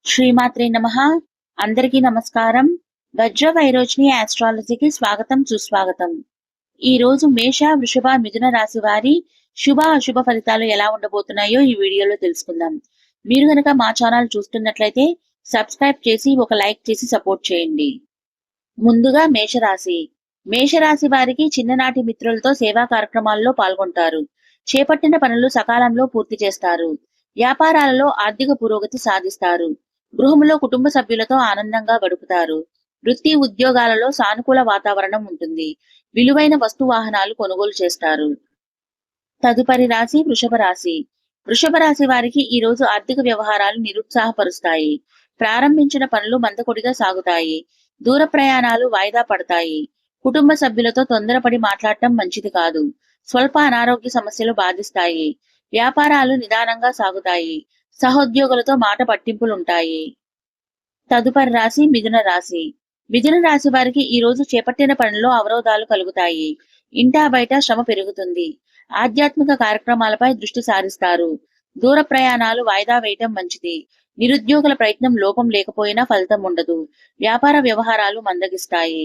శ్రీమాత్రే నమః. అందరికీ నమస్కారం. వజ్ర వైరోచిని ఆస్ట్రాలజీకి స్వాగతం సుస్వాగతం. ఈ రోజు మేష, వృషభ, మిథున రాశి వారి శుభ అశుభ ఫలితాలు ఎలా ఉండబోతున్నాయో ఈ వీడియోలో తెలుసుకుందాం. మీరు గనక మా ఛానల్ చూస్తున్నట్లయితే సబ్స్క్రైబ్ చేసి ఒక లైక్ చేసి సపోర్ట్ చేయండి. ముందుగా మేషరాశి. మేషరాశి వారికి చిన్ననాటి మిత్రులతో సేవా కార్యక్రమాల్లో పాల్గొంటారు. చేపట్టిన పనులు సకాలంలో పూర్తి చేస్తారు. వ్యాపారాలలో ఆర్థిక పురోగతి సాధిస్తారు. గృహంలో కుటుంబ సభ్యులతో ఆనందంగా గడుపుతారు. వృత్తి ఉద్యోగాలలో సానుకూల వాతావరణం ఉంటుంది. విలువైన వస్తు వాహనాలు కొనుగోలు చేస్తారు. తదుపరి రాశి వృషభ రాశి. వృషభ రాశి వారికి ఈ రోజు ఆర్థిక వ్యవహారాలు నిరుత్సాహపరుస్తాయి. ప్రారంభించిన పనులు మందకొడిగా సాగుతాయి. దూర ప్రయాణాలు వాయిదా పడతాయి. కుటుంబ సభ్యులతో తొందరపడి మాట్లాడటం మంచిది కాదు. స్వల్ప అనారోగ్య సమస్యలు బాధిస్తాయి. వ్యాపారాలు నిదానంగా సాగుతాయి. సహోద్యోగులతో మాట పట్టింపులుంటాయి. తదుపరి రాశి మిథున రాశి. మిథున రాశి వారికి ఈ రోజు చేపట్టిన పనుల్లో అవరోధాలు కలుగుతాయి. ఇంటా బయట శ్రమ పెరుగుతుంది. ఆధ్యాత్మిక కార్యక్రమాలపై దృష్టి సారిస్తారు. దూర ప్రయాణాలు వాయిదా వేయటం మంచిది. నిరుద్యోగుల ప్రయత్నం లోపం లేకపోయినా ఫలితం ఉండదు. వ్యాపార వ్యవహారాలు మందగిస్తాయి.